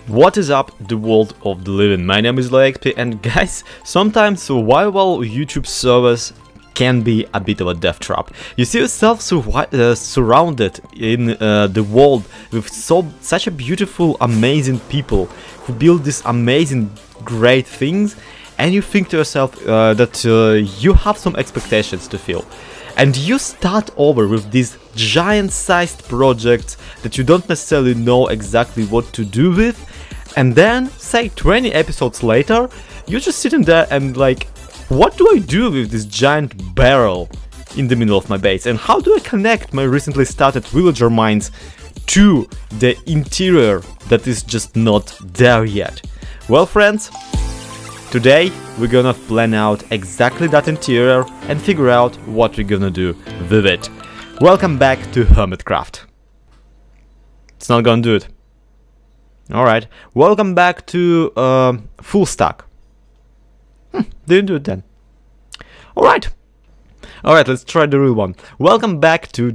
What is up, the world of the living? My name is ZloyXP, and guys, sometimes survival YouTube servers can be a bit of a death trap. You see yourself surrounded in the world with such a beautiful, amazing people who build these amazing, great things, and you think to yourself that you have some expectations to fill. And you start over with these giant-sized projects that you don't necessarily know exactly what to do with, and then, say 20 episodes later, you're just sitting there and like, what do I do with this giant barrel in the middle of my base? And how do I connect my recently started villager mines to the interior that is just not there yet? Well, friends, today we're gonna plan out exactly that interior and figure out what we're gonna do with it. Welcome back to Hermitcraft. It's not gonna do it. Alright, welcome back to Full Stack. Didn't do it then. Alright, let's try the real one. Welcome back to...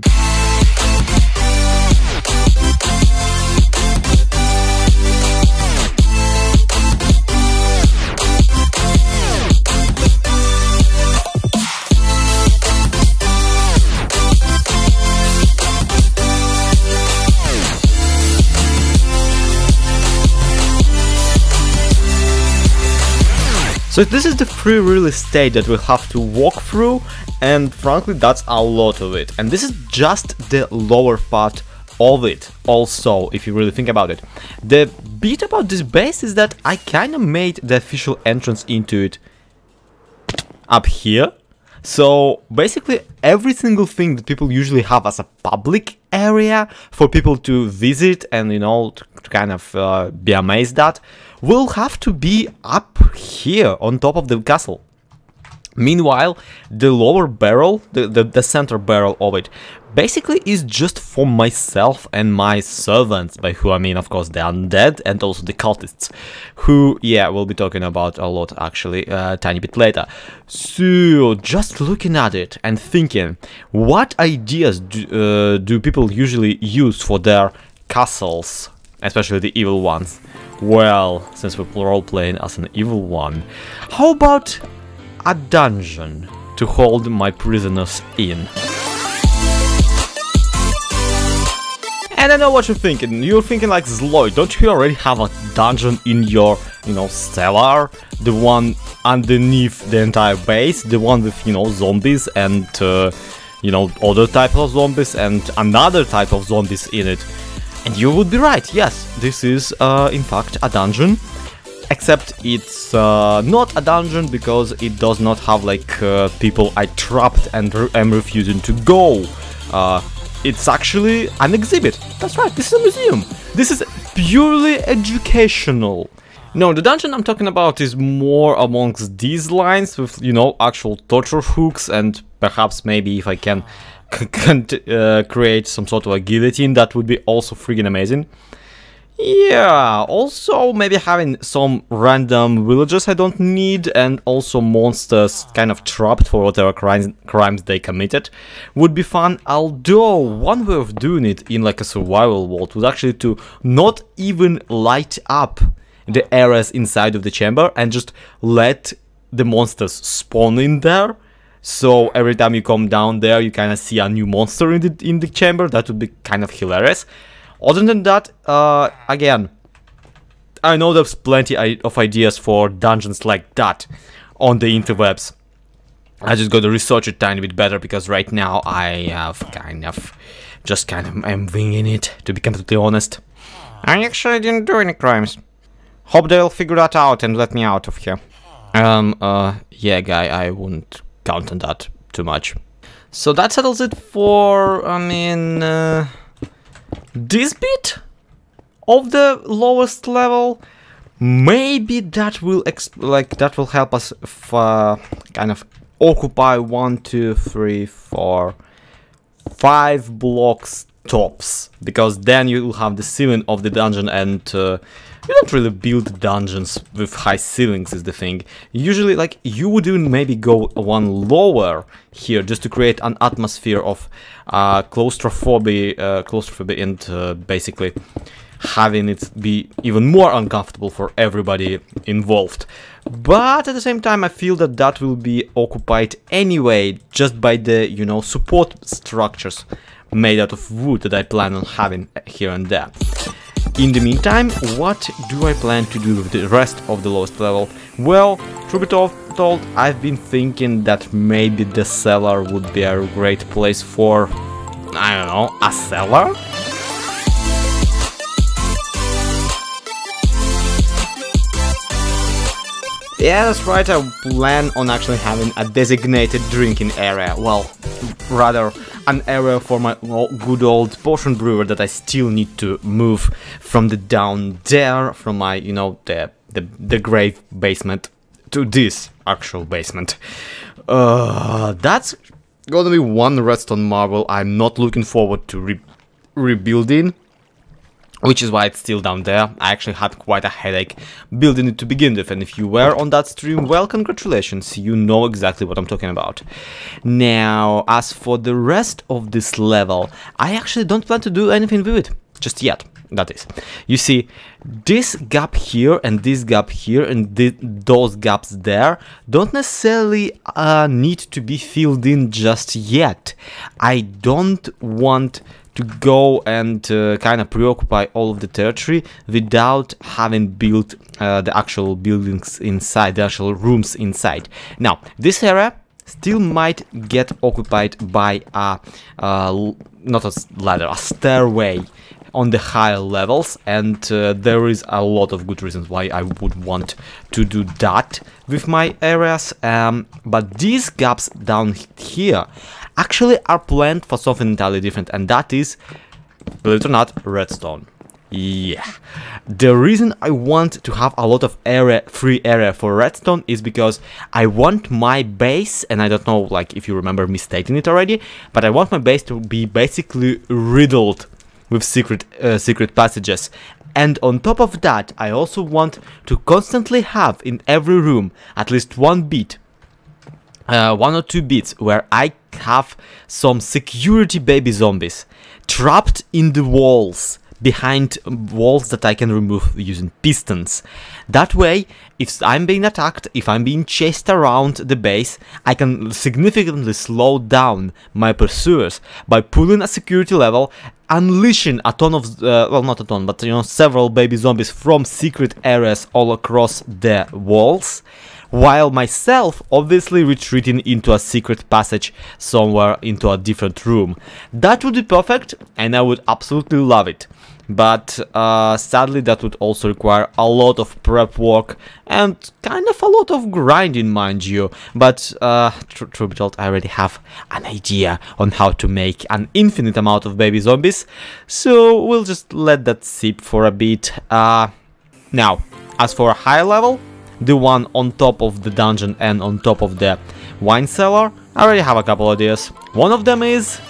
So this is the free real estate that we'll have to walk through, and frankly that's a lot of it. And this is just the lower part of it also, if you really think about it. The bit about this base is that I kinda made the official entrance into it up here. So basically every single thing that people usually have as a public area for people to visit and, you know, to kind of be amazed at, will have to be up here on top of the castle. Meanwhile, the lower barrel, the center barrel of it, basically is just for myself and my servants, by who I mean, of course, the undead and also the cultists, who, yeah, we'll be talking about a lot actually a tiny bit later. So, just looking at it and thinking, what ideas do people usually use for their castles, especially the evil ones? Well, since we're role-playing as an evil one, how about a dungeon to hold my prisoners in? And I know what you're thinking. You're thinking like, Zloy, don't you already have a dungeon in your, you know, cellar? The one underneath the entire base? The one with, you know, zombies and, you know, other type of zombies and another type of zombies in it? And you would be right, yes, this is in fact a dungeon, except it's not a dungeon because it does not have like people I trapped and am refusing to go. It's actually an exhibit. That's right, this is a museum. This is purely educational. No, the dungeon I'm talking about is more amongst these lines with, you know, actual torture hooks, and perhaps maybe if I can create some sort of a guillotine, that would be also friggin' amazing. Yeah, also maybe having some random villagers I don't need, and also monsters kind of trapped for whatever crimes they committed would be fun. Although one way of doing it in like a survival world was actually to not even light up the areas inside of the chamber and just let the monsters spawn in there. So every time you come down there, you kind of see a new monster in the chamber. That would be kind of hilarious. Other than that, again, I know there's plenty of ideas for dungeons like that on the interwebs. I just got to research it a tiny bit better because right now I have I'm winging it, to be completely honest. I actually didn't do any crimes. Hope they'll figure that out and let me out of here. Yeah, guy, I wouldn't count on that too much. So that settles it for, I mean, this bit of the lowest level. Maybe that will help us kind of occupy 1, 2, 3, 4, 5 blocks tops, because then you will have the ceiling of the dungeon, and you don't really build dungeons with high ceilings is the thing. Usually, like, you would even maybe go one lower here just to create an atmosphere of claustrophobia and basically having it be even more uncomfortable for everybody involved. But at the same time, I feel that that will be occupied anyway, just by the, you know, support structures made out of wood that I plan on having here and there. In the meantime, what do I plan to do with the rest of the lowest level? Well, truth be told, I've been thinking that maybe the cellar would be a great place for, I don't know, a cellar? Yeah, that's right, I plan on actually having a designated drinking area. Well, rather an area for my good old potion brewer that I still need to move from the down there, from my, you know, the grave basement to this actual basement. That's gonna be one redstone marble I'm not looking forward to rebuilding, which is why it's still down there. I actually had quite a headache building it to begin with, and if you were on that stream, well, congratulations, you know exactly what I'm talking about. Now, as for the rest of this level, I actually don't plan to do anything with it, just yet, that is. You see, this gap here and this gap here and those gaps there don't necessarily need to be filled in just yet. I don't want to go and kind of preoccupy all of the territory without having built the actual buildings inside, the actual rooms inside. Now, this area still might get occupied by a, not a ladder, a stairway on the higher levels, and there is a lot of good reasons why I would want to do that with my areas, but these gaps down here actually are planned for something entirely different, and that is, believe it or not, redstone. Yeah, the reason I want to have a lot of free area for redstone is because I want my base, and I don't know, like, if you remember me stating it already, but I want my base to be basically riddled with secret passages. And on top of that, I also want to constantly have in every room at least one bit, one or two bits where I have some security baby zombies trapped in the walls, behind walls that I can remove using pistons. That way, if I'm being attacked, if I'm being chased around the base, I can significantly slow down my pursuers by pulling a security level, unleashing a ton of, well, not a ton, but, you know, several baby zombies from secret areas all across the walls, while myself obviously retreating into a secret passage somewhere into a different room. That would be perfect, and I would absolutely love it. But sadly, that would also require a lot of prep work and kind of a lot of grinding, mind you. But truth be told, I already have an idea on how to make an infinite amount of baby zombies, so we'll just let that sip for a bit. Now, as for a higher level, the one on top of the dungeon and on top of the wine cellar, I already have a couple ideas. One of them is...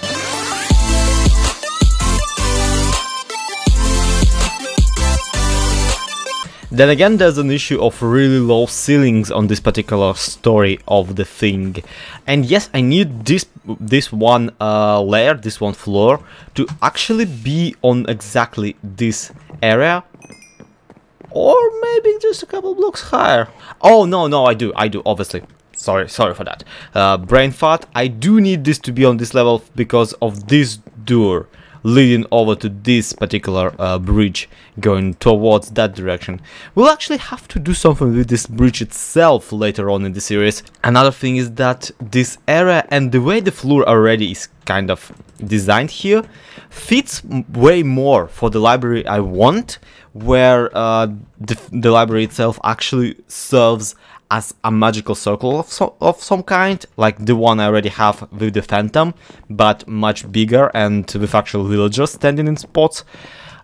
Then again, there's an issue of really low ceilings on this particular story of the thing. And yes, I need this one layer, this one floor, to actually be on exactly this area. Or maybe just a couple blocks higher. Oh, no, I do, obviously. Sorry for that. Brain fart, I do need this to be on this level because of this door leading over to this particular bridge going towards that direction. We'll actually have to do something with this bridge itself later on in the series. Another thing is that this area and the way the floor already is kind of designed here fits way more for the library I want, where the library itself actually serves as a magical circle of some kind, like the one I already have with the Phantom, but much bigger and with actual villagers standing in spots.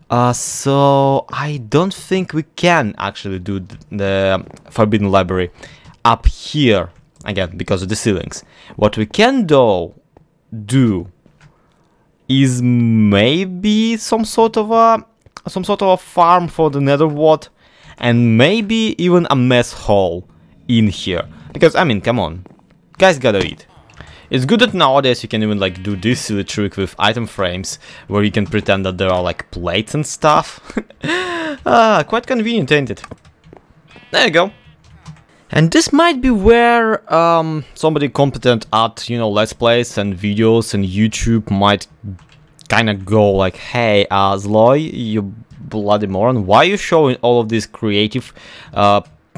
So I don't think we can actually do the Forbidden Library up here, again, because of the ceilings. What we can though do is maybe some sort of a farm for the nether wart, and maybe even a mess hall in here, because I mean, come on, guys gotta eat. It's good that nowadays you can even like do this silly trick with item frames, where you can pretend that there are like plates and stuff. Quite convenient, ain't it? There you go. And this might be where somebody competent at, you know, Let's Plays and videos and YouTube might kind of go like, hey, Zloy, you bloody moron, why are you showing all of these creative,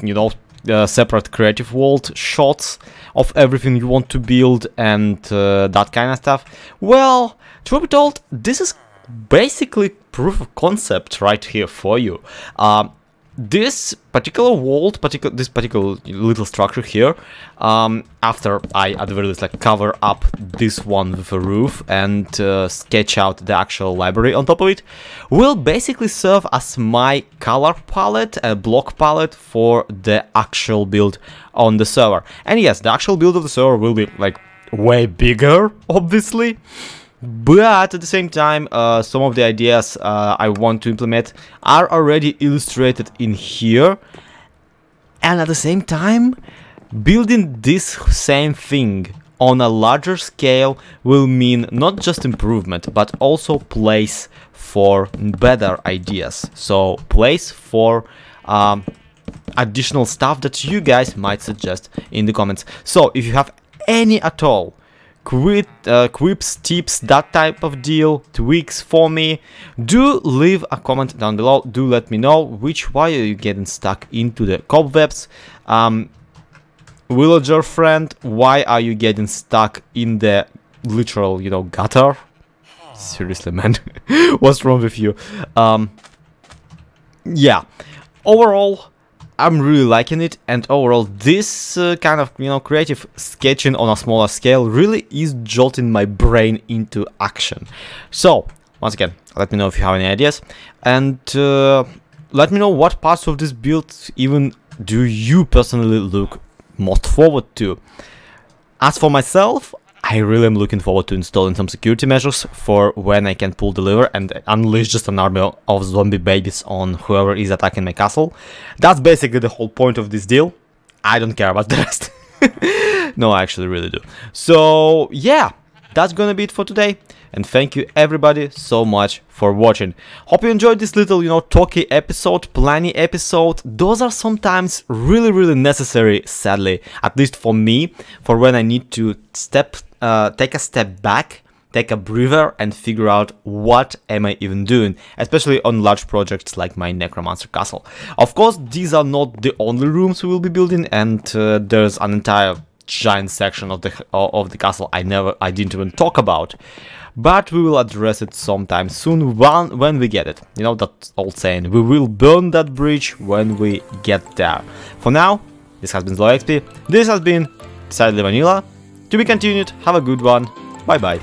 you know, separate creative world shots of everything you want to build and that kind of stuff? Well, truth be told, this is basically proof of concept right here for you. This particular world, this particular little structure here, after I at the very least like cover up this one with a roof and sketch out the actual library on top of it, will basically serve as my color palette, a block palette for the actual build on the server. And yes, the actual build of the server will be like way bigger, obviously. But at the same time, some of the ideas I want to implement are already illustrated in here. And at the same time, building this same thing on a larger scale will mean not just improvement, but also place for better ideas. So place for additional stuff that you guys might suggest in the comments. So if you have any at all quips, tips, that type of deal, tweaks for me, do leave a comment down below. Do let me know why are you getting stuck into the cobwebs. Villager friend, why are you getting stuck in the literal, you know, gutter? Seriously, man. What's wrong with you? Yeah, overall I'm really liking it, and overall this kind of, you know, creative sketching on a smaller scale really is jolting my brain into action. So once again, let me know if you have any ideas, and let me know what parts of this build even do you personally look most forward to. As for myself, I really am looking forward to installing some security measures for when I can pull the lever and unleash just an army of zombie babies on whoever is attacking my castle. That's basically the whole point of this deal. I don't care about the rest. No, I actually really do. So yeah, that's gonna be it for today. And thank you everybody so much for watching. Hope you enjoyed this little, you know, talky episode, planny episode. Those are sometimes really necessary, sadly, at least for me, for when I need to take a step back, take a breather, and figure out what am I even doing, especially on large projects like my necromancer castle. Of course, these are not the only rooms we will be building, and there's an entire giant section of the castle I didn't even talk about. But we will address it sometime soon when we get it. You know that old saying, we will burn that bridge when we get there. For now, this has been ZloyXP, this has been Decidedly Vanilla. To be continued, have a good one, bye bye.